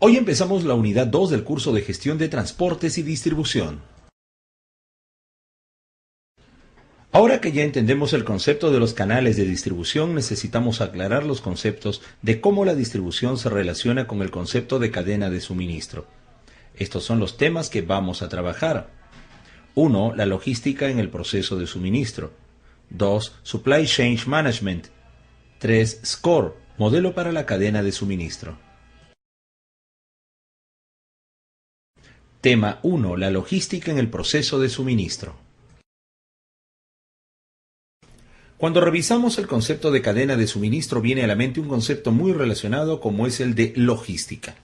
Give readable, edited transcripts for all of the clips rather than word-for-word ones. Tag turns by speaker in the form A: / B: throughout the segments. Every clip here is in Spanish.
A: Hoy empezamos la unidad 2 del curso de Gestión de Transportes y Distribución. Ahora que ya entendemos el concepto de los canales de distribución, necesitamos aclarar los conceptos de cómo la distribución se relaciona con el concepto de cadena de suministro. Estos son los temas que vamos a trabajar. 1. La logística en el proceso de suministro. 2. Supply Chain Management. 3. SCORE, modelo para la cadena de suministro. Tema 1. La logística en el proceso de suministro. Cuando revisamos el concepto de cadena de suministro, viene a la mente un concepto muy relacionado como es el de logística.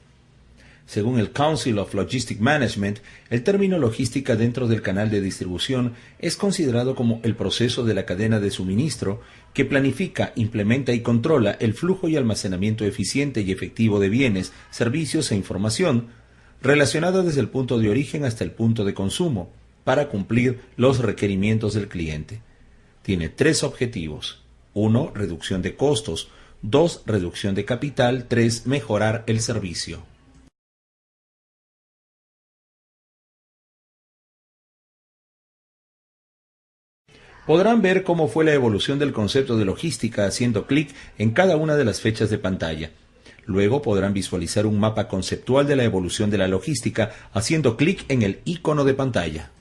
A: Según el Council of Logistic Management, el término logística dentro del canal de distribución es considerado como el proceso de la cadena de suministro que planifica, implementa y controla el flujo y almacenamiento eficiente y efectivo de bienes, servicios e información relacionada desde el punto de origen hasta el punto de consumo para cumplir los requerimientos del cliente. Tiene 3 objetivos. 1. Reducción de costos. 2. Reducción de capital. 3. Mejorar el servicio. Podrán ver cómo fue la evolución del concepto de logística haciendo clic en cada una de las fechas de pantalla. Luego podrán visualizar un mapa conceptual de la evolución de la logística haciendo clic en el icono de pantalla.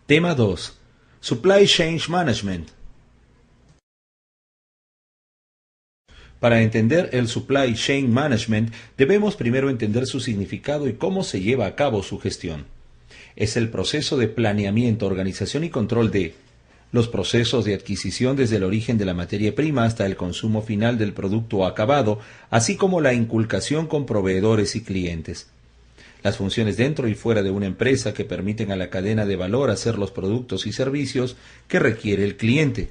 A: Tema 2. Supply Chain Management. Para entender el Supply Chain Management, debemos primero entender su significado y cómo se lleva a cabo su gestión. Es el proceso de planeamiento, organización y control de los procesos de adquisición desde el origen de la materia prima hasta el consumo final del producto acabado, así como la inculcación con proveedores y clientes. Las funciones dentro y fuera de una empresa que permiten a la cadena de valor hacer los productos y servicios que requiere el cliente.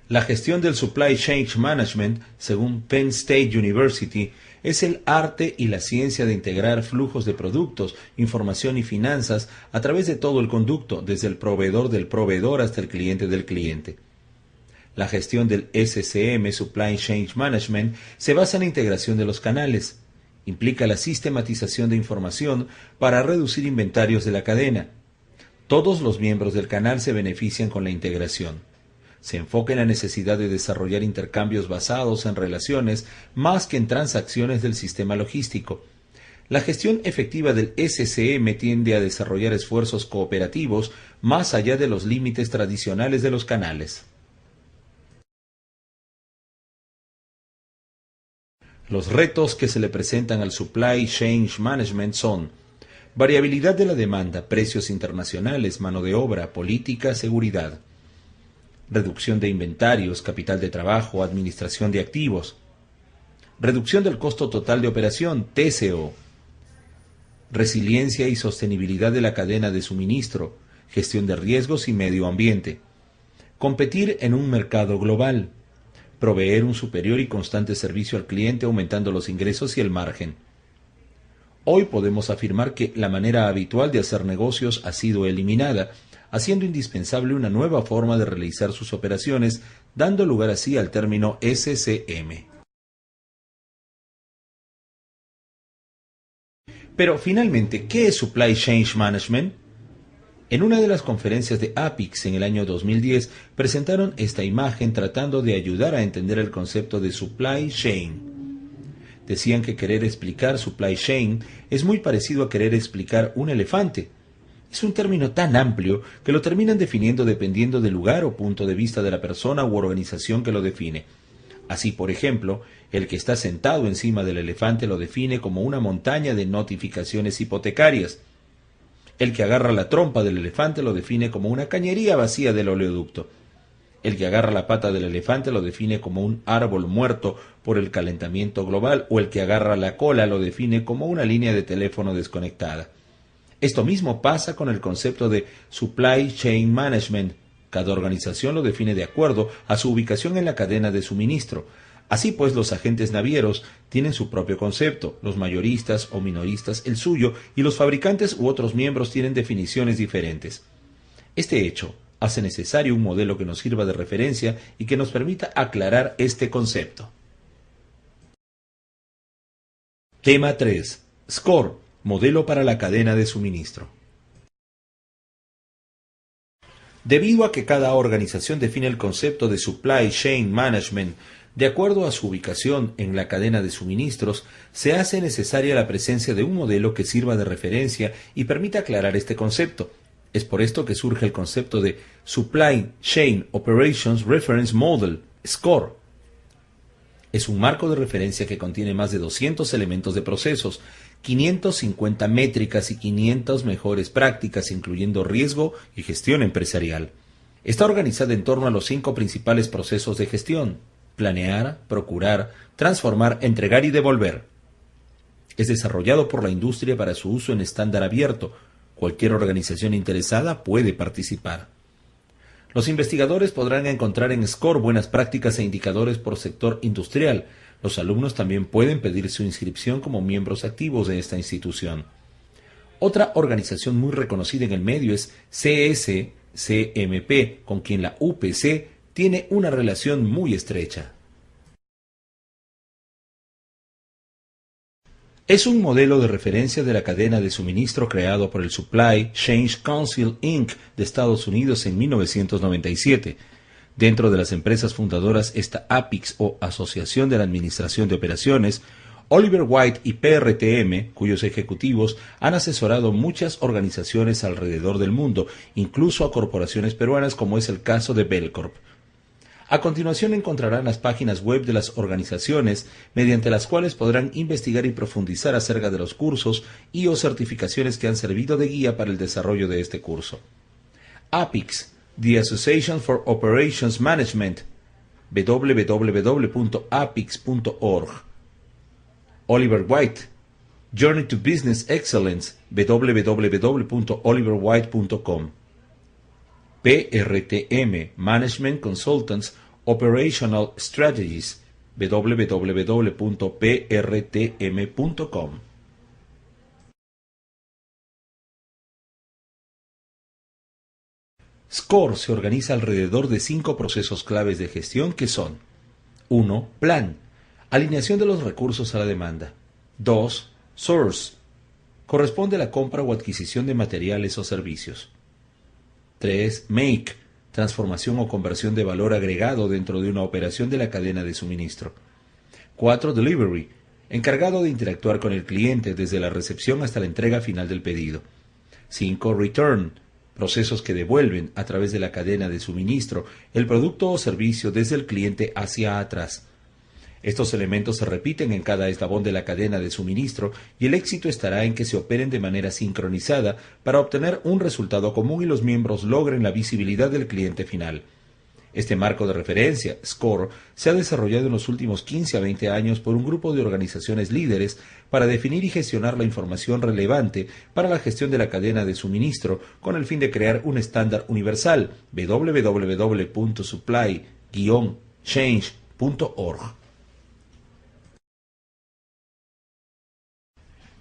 A: La gestión del Supply Chain Management, según Penn State University, es el arte y la ciencia de integrar flujos de productos, información y finanzas a través de todo el conducto, desde el proveedor del proveedor hasta el cliente del cliente. La gestión del SCM, Supply Chain Management, se basa en la integración de los canales. Implica la sistematización de información para reducir inventarios de la cadena. Todos los miembros del canal se benefician con la integración. Se enfoca en la necesidad de desarrollar intercambios basados en relaciones más que en transacciones del sistema logístico. La gestión efectiva del SCM tiende a desarrollar esfuerzos cooperativos más allá de los límites tradicionales de los canales. Los retos que se le presentan al Supply Chain Management son variabilidad de la demanda, precios internacionales, mano de obra, política, seguridad. Reducción de inventarios, capital de trabajo, administración de activos. Reducción del costo total de operación, TCO. Resiliencia y sostenibilidad de la cadena de suministro, gestión de riesgos y medio ambiente. Competir en un mercado global. Proveer un superior y constante servicio al cliente aumentando los ingresos y el margen. Hoy podemos afirmar que la manera habitual de hacer negocios ha sido eliminada, haciendo indispensable una nueva forma de realizar sus operaciones, dando lugar así al término SCM. Pero finalmente, ¿qué es Supply Chain Management? En una de las conferencias de APIX en el año 2010 presentaron esta imagen tratando de ayudar a entender el concepto de supply chain. decían que querer explicar supply chain es muy parecido a querer explicar un elefante. Es un término tan amplio que lo terminan definiendo dependiendo del lugar o punto de vista de la persona u organización que lo define. Así, por ejemplo, el que está sentado encima del elefante lo define como una montaña de notificaciones hipotecarias. El que agarra la trompa del elefante lo define como una cañería vacía del oleoducto. El que agarra la pata del elefante lo define como un árbol muerto por el calentamiento global, o el que agarra la cola lo define como una línea de teléfono desconectada. Esto mismo pasa con el concepto de Supply Chain Management. Cada organización lo define de acuerdo a su ubicación en la cadena de suministro. Así pues, los agentes navieros tienen su propio concepto, los mayoristas o minoristas el suyo, y los fabricantes u otros miembros tienen definiciones diferentes. Este hecho hace necesario un modelo que nos sirva de referencia y que nos permita aclarar este concepto. Tema 3. SCORE, modelo para la cadena de suministro. Debido a que cada organización define el concepto de Supply Chain Management de acuerdo a su ubicación en la cadena de suministros, se hace necesaria la presencia de un modelo que sirva de referencia y permita aclarar este concepto. Es por esto que surge el concepto de Supply Chain Operations Reference Model, SCORE. Es un marco de referencia que contiene más de 200 elementos de procesos, 550 métricas y 500 mejores prácticas, incluyendo riesgo y gestión empresarial. Está organizada en torno a los 5 principales procesos de gestión: planear, procurar, transformar, entregar y devolver. Es desarrollado por la industria para su uso en estándar abierto. Cualquier organización interesada puede participar. Los investigadores podrán encontrar en SCORE buenas prácticas e indicadores por sector industrial. Los alumnos también pueden pedir su inscripción como miembros activos de esta institución. Otra organización muy reconocida en el medio es CSCMP, con quien la UPC tiene una relación muy estrecha. Es un modelo de referencia de la cadena de suministro creado por el Supply Chain Council Inc. de Estados Unidos en 1997. Dentro de las empresas fundadoras está APIX, o Asociación de la Administración de Operaciones, Oliver White y PRTM, cuyos ejecutivos han asesorado muchas organizaciones alrededor del mundo, incluso a corporaciones peruanas como es el caso de Belcorp. A continuación encontrarán las páginas web de las organizaciones, mediante las cuales podrán investigar y profundizar acerca de los cursos y o certificaciones que han servido de guía para el desarrollo de este curso. APIX, The Association for Operations Management, www.apix.org. Oliver White, Journey to Business Excellence, www.oliverwhite.com. PRTM, Management Consultants Operational Strategies, www.prtm.com. SCORE se organiza alrededor de 5 procesos claves de gestión que son: 1. Plan, alineación de los recursos a la demanda. 2. Source, corresponde a la compra o adquisición de materiales o servicios. 3. Make, transformación o conversión de valor agregado dentro de una operación de la cadena de suministro. 4. Delivery, encargado de interactuar con el cliente desde la recepción hasta la entrega final del pedido. 5. Return, procesos que devuelven a través de la cadena de suministro el producto o servicio desde el cliente hacia atrás. Estos elementos se repiten en cada eslabón de la cadena de suministro y el éxito estará en que se operen de manera sincronizada para obtener un resultado común y los miembros logren la visibilidad del cliente final. Este marco de referencia, SCORE, se ha desarrollado en los últimos 15 a 20 años por un grupo de organizaciones líderes para definir y gestionar la información relevante para la gestión de la cadena de suministro con el fin de crear un estándar universal, www.supply-change.org.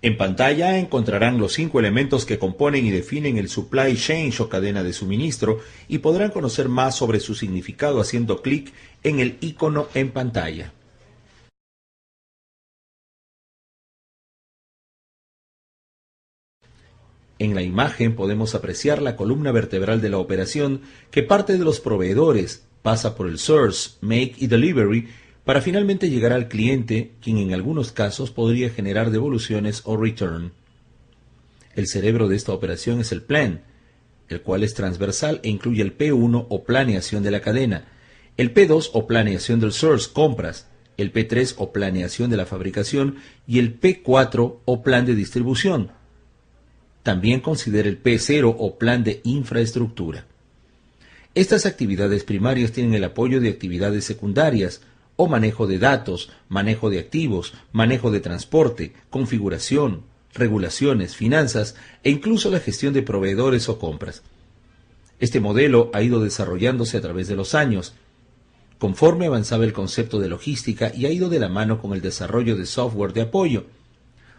A: En pantalla encontrarán los 5 elementos que componen y definen el supply chain o cadena de suministro y podrán conocer más sobre su significado haciendo clic en el icono en pantalla. En la imagen podemos apreciar la columna vertebral de la operación que parte de los proveedores, pasa por el source, make y delivery, para finalmente llegar al cliente, quien en algunos casos podría generar devoluciones o return. El cerebro de esta operación es el plan, el cual es transversal e incluye el P1 o planeación de la cadena, el P2 o planeación del source, compras, el P3 o planeación de la fabricación y el P4 o plan de distribución. También considera el P0 o plan de infraestructura. Estas actividades primarias tienen el apoyo de actividades secundarias o manejo de datos, manejo de activos, manejo de transporte, configuración, regulaciones, finanzas e incluso la gestión de proveedores o compras. Este modelo ha ido desarrollándose a través de los años, conforme avanzaba el concepto de logística y ha ido de la mano con el desarrollo de software de apoyo.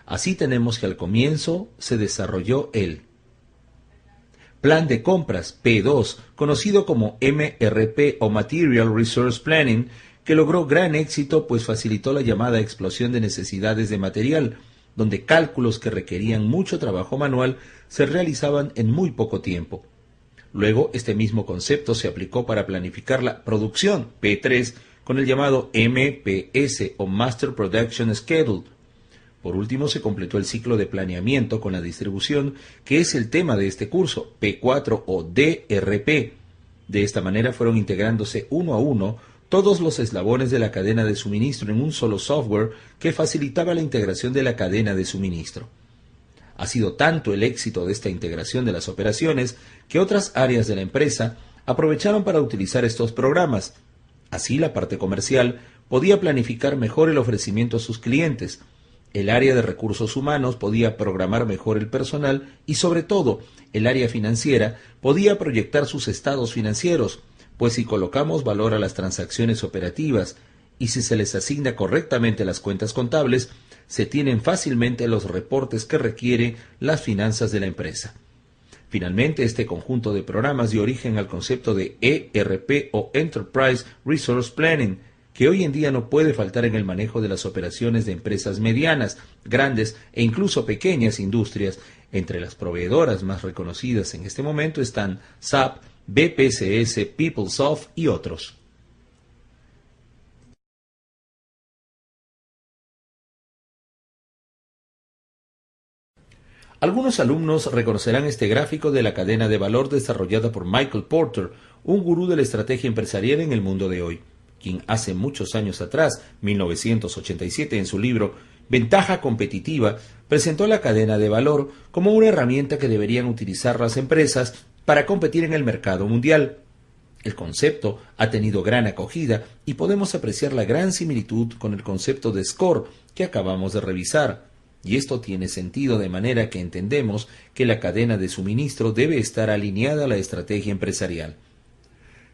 A: Así tenemos que al comienzo se desarrolló el Plan de compras P2, conocido como MRP o Material Resource Planning, que logró gran éxito pues facilitó la llamada explosión de necesidades de material, donde cálculos que requerían mucho trabajo manual se realizaban en muy poco tiempo. Luego, este mismo concepto se aplicó para planificar la producción P3 con el llamado MPS o Master Production Schedule. Por último, se completó el ciclo de planeamiento con la distribución, que es el tema de este curso, P4 o DRP. De esta manera fueron integrándose uno a uno todos los eslabones de la cadena de suministro en un solo software que facilitaba la integración de la cadena de suministro. Ha sido tanto el éxito de esta integración de las operaciones que otras áreas de la empresa aprovecharon para utilizar estos programas. Así, la parte comercial podía planificar mejor el ofrecimiento a sus clientes, el área de recursos humanos podía programar mejor el personal y, sobre todo, el área financiera podía proyectar sus estados financieros, pues si colocamos valor a las transacciones operativas y si se les asigna correctamente las cuentas contables, se tienen fácilmente los reportes que requiere las finanzas de la empresa. Finalmente, este conjunto de programas dio origen al concepto de ERP o Enterprise Resource Planning, que hoy en día no puede faltar en el manejo de las operaciones de empresas medianas, grandes e incluso pequeñas industrias. Entre las proveedoras más reconocidas en este momento están SAP, BPCS, PeopleSoft y otros. Algunos alumnos reconocerán este gráfico de la cadena de valor desarrollada por Michael Porter, un gurú de la estrategia empresarial en el mundo de hoy, quien hace muchos años atrás, 1987, en su libro Ventaja competitiva, presentó la cadena de valor como una herramienta que deberían utilizar las empresas para competir en el mercado mundial. El concepto ha tenido gran acogida y podemos apreciar la gran similitud con el concepto de SCORE que acabamos de revisar. Y esto tiene sentido de manera que entendemos que la cadena de suministro debe estar alineada a la estrategia empresarial.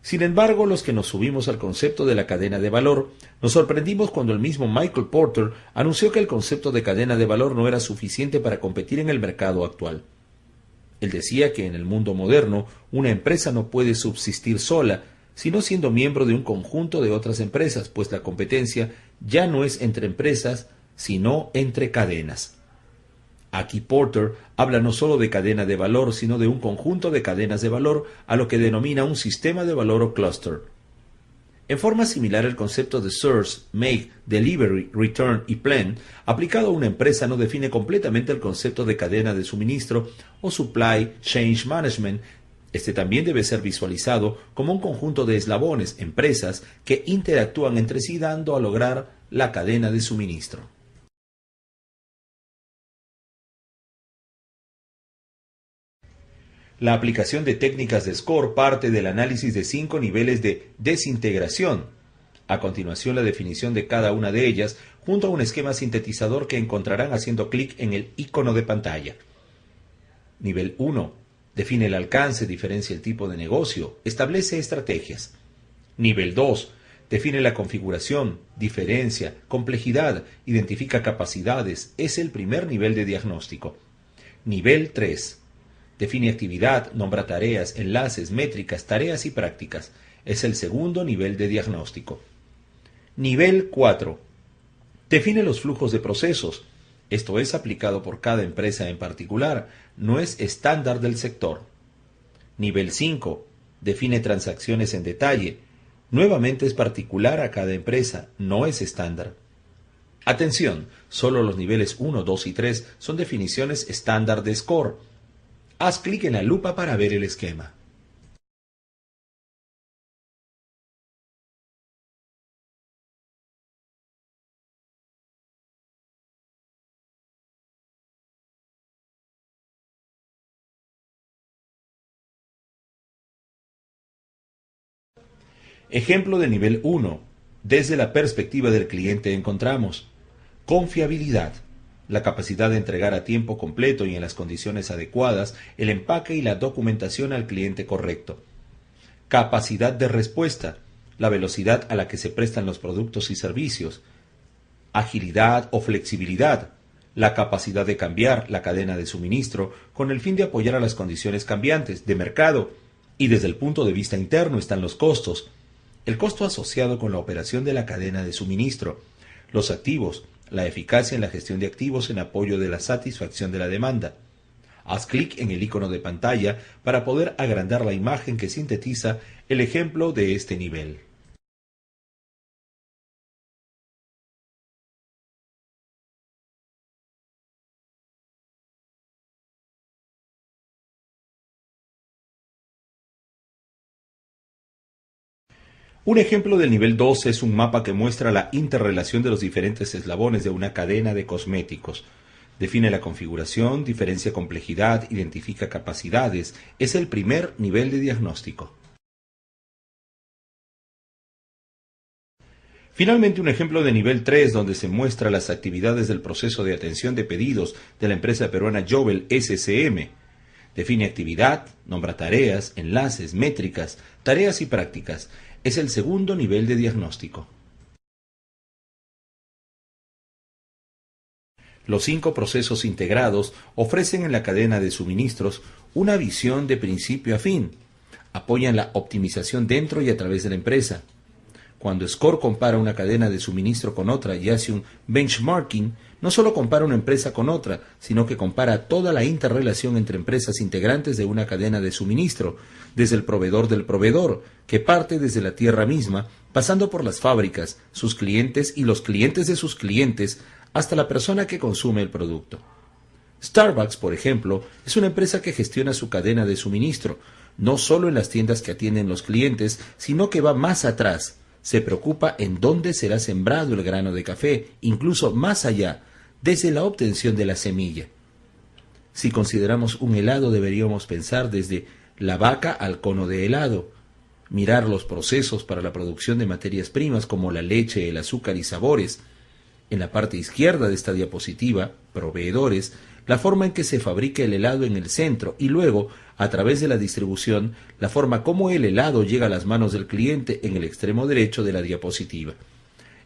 A: Sin embargo, los que nos subimos al concepto de la cadena de valor, nos sorprendimos cuando el mismo Michael Porter anunció que el concepto de cadena de valor no era suficiente para competir en el mercado actual. Él decía que en el mundo moderno, una empresa no puede subsistir sola, sino siendo miembro de un conjunto de otras empresas, pues la competencia ya no es entre empresas, sino entre cadenas. Aquí Porter habla no solo de cadena de valor, sino de un conjunto de cadenas de valor, a lo que denomina un sistema de valor o cluster. En forma similar, el concepto de Source, Make, Delivery, Return y Plan, aplicado a una empresa, no define completamente el concepto de cadena de suministro o Supply Chain Management. Este también debe ser visualizado como un conjunto de eslabones, empresas, que interactúan entre sí dando a lograr la cadena de suministro. La aplicación de técnicas de SCORE parte del análisis de 5 niveles de desintegración. A continuación, la definición de cada una de ellas, junto a un esquema sintetizador que encontrarán haciendo clic en el icono de pantalla. Nivel 1. Define el alcance, diferencia el tipo de negocio, establece estrategias. Nivel 2. Define la configuración, diferencia, complejidad, identifica capacidades, es el primer nivel de diagnóstico. Nivel 3. Define actividad, nombra tareas, enlaces, métricas, tareas y prácticas. Es el segundo nivel de diagnóstico. Nivel 4. Define los flujos de procesos. Esto es aplicado por cada empresa en particular, no es estándar del sector. Nivel 5. Define transacciones en detalle. Nuevamente es particular a cada empresa, no es estándar. Atención, solo los niveles 1, 2 y 3 son definiciones estándar de SCORE. Haz clic en la lupa para ver el esquema. Ejemplo de nivel 1. Desde la perspectiva del cliente encontramos confiabilidad, la capacidad de entregar a tiempo completo y en las condiciones adecuadas el empaque y la documentación al cliente correcto. Capacidad de respuesta, la velocidad a la que se prestan los productos y servicios. Agilidad o flexibilidad, la capacidad de cambiar la cadena de suministro con el fin de apoyar a las condiciones cambiantes de mercado. Y desde el punto de vista interno están los costos. El costo asociado con la operación de la cadena de suministro, los activos, la eficacia en la gestión de activos en apoyo de la satisfacción de la demanda. Haz clic en el icono de pantalla para poder agrandar la imagen que sintetiza el ejemplo de este nivel. Un ejemplo del nivel 2 es un mapa que muestra la interrelación de los diferentes eslabones de una cadena de cosméticos. Define la configuración, diferencia complejidad, identifica capacidades. Es el primer nivel de diagnóstico. Finalmente, un ejemplo de nivel 3 donde se muestra las actividades del proceso de atención de pedidos de la empresa peruana Jovel SCM. Define actividad, nombra tareas, enlaces, métricas, tareas y prácticas. Es el segundo nivel de diagnóstico. Los 5 procesos integrados ofrecen en la cadena de suministros una visión de principio a fin. Apoyan la optimización dentro y a través de la empresa. Cuando SCORE compara una cadena de suministro con otra y hace un benchmarking, no solo compara una empresa con otra, sino que compara toda la interrelación entre empresas integrantes de una cadena de suministro, desde el proveedor del proveedor, que parte desde la tierra misma, pasando por las fábricas, sus clientes y los clientes de sus clientes, hasta la persona que consume el producto. Starbucks, por ejemplo, es una empresa que gestiona su cadena de suministro, no solo en las tiendas que atienden los clientes, sino que va más atrás. Se preocupa en dónde será sembrado el grano de café, incluso más allá, desde la obtención de la semilla. Si consideramos un helado, deberíamos pensar desde la vaca al cono de helado, mirar los procesos para la producción de materias primas como la leche, el azúcar y sabores. En la parte izquierda de esta diapositiva, proveedores, la forma en que se fabrica el helado en el centro y luego, a través de la distribución, la forma como el helado llega a las manos del cliente en el extremo derecho de la diapositiva.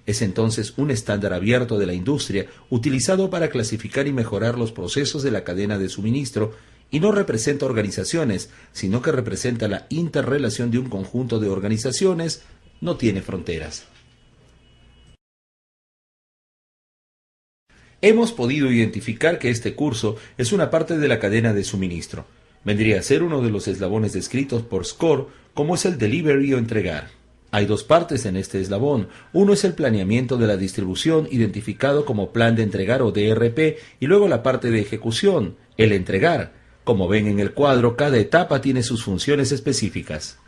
A: Es entonces un estándar abierto de la industria utilizado para clasificar y mejorar los procesos de la cadena de suministro y no representa organizaciones, sino que representa la interrelación de un conjunto de organizaciones, no tiene fronteras. Hemos podido identificar que este curso es una parte de la cadena de suministro. Vendría a ser uno de los eslabones descritos por SCORE, como es el delivery o entregar. Hay dos partes en este eslabón. Uno es el planeamiento de la distribución, identificado como plan de entregar o DRP, y luego la parte de ejecución, el entregar. Como ven en el cuadro, cada etapa tiene sus funciones específicas.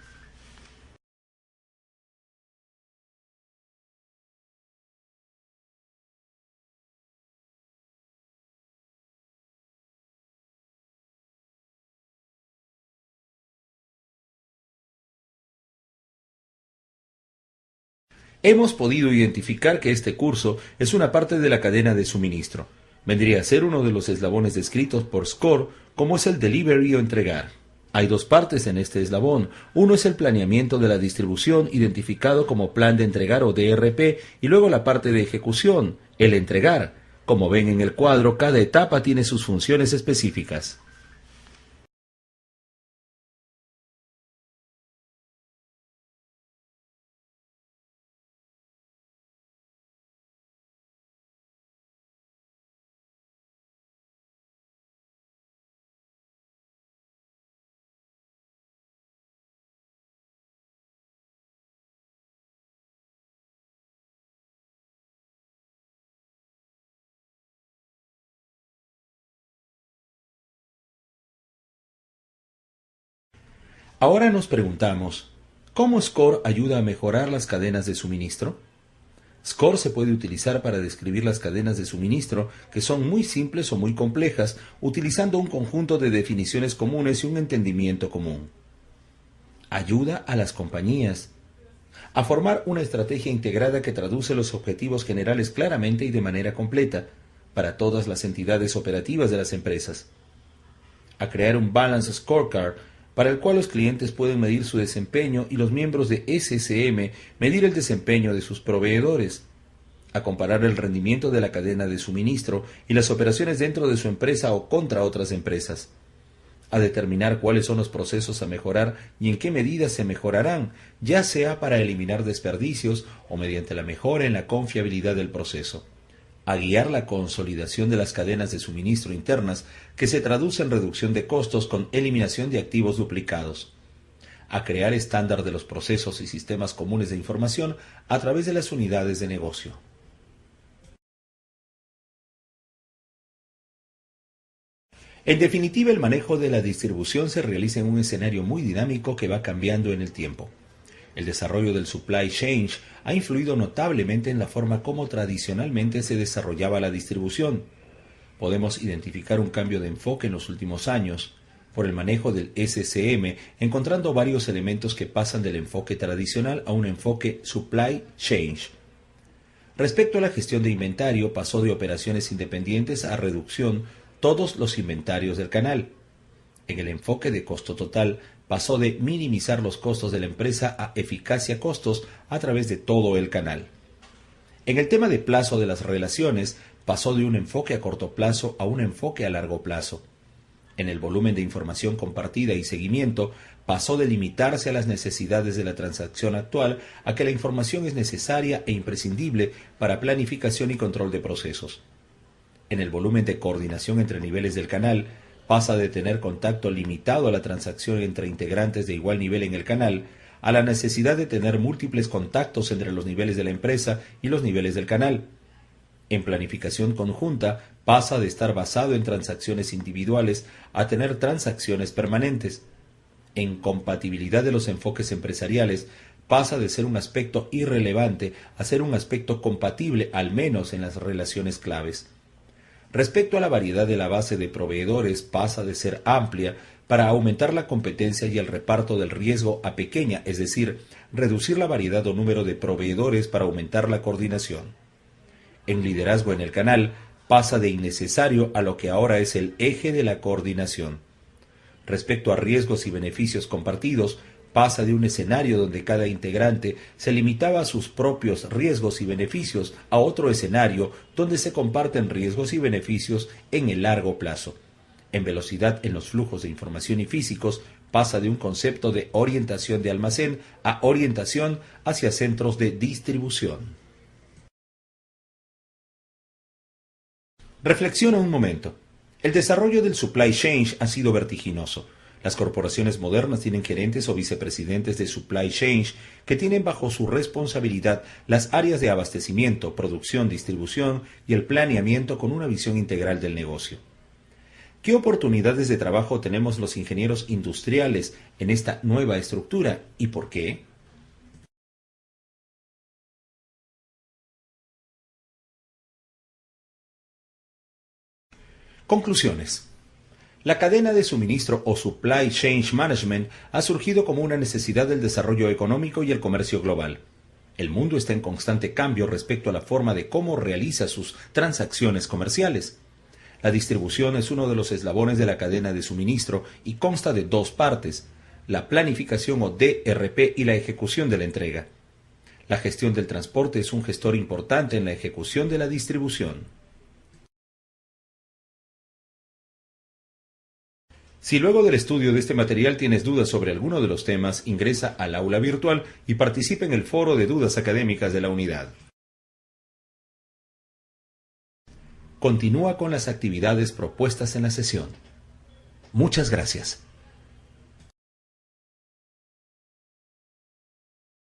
A: Hemos podido identificar que este curso es una parte de la cadena de suministro. Vendría a ser uno de los eslabones descritos por SCORE, como es el delivery o entregar. Hay dos partes en este eslabón. Uno es el planeamiento de la distribución, identificado como plan de entregar o DRP, y luego la parte de ejecución, el entregar. Como ven en el cuadro, cada etapa tiene sus funciones específicas. Ahora nos preguntamos, ¿cómo SCORE ayuda a mejorar las cadenas de suministro? SCORE se puede utilizar para describir las cadenas de suministro que son muy simples o muy complejas, utilizando un conjunto de definiciones comunes y un entendimiento común. Ayuda a las compañías a formar una estrategia integrada que traduce los objetivos generales claramente y de manera completa para todas las entidades operativas de las empresas. A crear un Balance Scorecard para el cual los clientes pueden medir su desempeño y los miembros de SCM medir el desempeño de sus proveedores. A comparar el rendimiento de la cadena de suministro y las operaciones dentro de su empresa o contra otras empresas. A determinar cuáles son los procesos a mejorar y en qué medida se mejorarán, ya sea para eliminar desperdicios o mediante la mejora en la confiabilidad del proceso. A guiar la consolidación de las cadenas de suministro internas, que se traduce en reducción de costos con eliminación de activos duplicados. A crear estándar de los procesos y sistemas comunes de información a través de las unidades de negocio. En definitiva, el manejo de la distribución se realiza en un escenario muy dinámico que va cambiando en el tiempo. El desarrollo del supply chain ha influido notablemente en la forma como tradicionalmente se desarrollaba la distribución. Podemos identificar un cambio de enfoque en los últimos años por el manejo del SCM, encontrando varios elementos que pasan del enfoque tradicional a un enfoque supply chain. Respecto a la gestión de inventario, pasó de operaciones independientes a reducción todos los inventarios del canal. En el enfoque de costo total, pasó de minimizar los costos de la empresa a eficacia costos a través de todo el canal. En el tema de plazo de las relaciones, pasó de un enfoque a corto plazo a un enfoque a largo plazo. En el volumen de información compartida y seguimiento, pasó de limitarse a las necesidades de la transacción actual a que la información es necesaria e imprescindible para planificación y control de procesos. En el volumen de coordinación entre niveles del canal, pasa de tener contacto limitado a la transacción entre integrantes de igual nivel en el canal, a la necesidad de tener múltiples contactos entre los niveles de la empresa y los niveles del canal. En planificación conjunta, pasa de estar basado en transacciones individuales a tener transacciones permanentes. En compatibilidad de los enfoques empresariales, pasa de ser un aspecto irrelevante a ser un aspecto compatible, al menos en las relaciones claves. Respecto a la variedad de la base de proveedores, pasa de ser amplia para aumentar la competencia y el reparto del riesgo a pequeña, es decir, reducir la variedad o número de proveedores para aumentar la coordinación. En liderazgo en el canal, pasa de innecesario a lo que ahora es el eje de la coordinación. Respecto a riesgos y beneficios compartidos, pasa de un escenario donde cada integrante se limitaba a sus propios riesgos y beneficios a otro escenario donde se comparten riesgos y beneficios en el largo plazo. En velocidad en los flujos de información y físicos, pasa de un concepto de orientación de almacén a orientación hacia centros de distribución. Reflexiona un momento. El desarrollo del supply chain ha sido vertiginoso. Las corporaciones modernas tienen gerentes o vicepresidentes de supply chain que tienen bajo su responsabilidad las áreas de abastecimiento, producción, distribución y el planeamiento con una visión integral del negocio. ¿Qué oportunidades de trabajo tenemos los ingenieros industriales en esta nueva estructura y por qué? Conclusiones. La cadena de suministro o Supply Chain Management ha surgido como una necesidad del desarrollo económico y el comercio global. El mundo está en constante cambio respecto a la forma de cómo realiza sus transacciones comerciales. La distribución es uno de los eslabones de la cadena de suministro y consta de dos partes, la planificación o DRP y la ejecución de la entrega. La gestión del transporte es un gestor importante en la ejecución de la distribución. Si luego del estudio de este material tienes dudas sobre alguno de los temas, ingresa al aula virtual y participa en el foro de dudas académicas de la unidad. Continúa con las actividades propuestas en la sesión. Muchas gracias.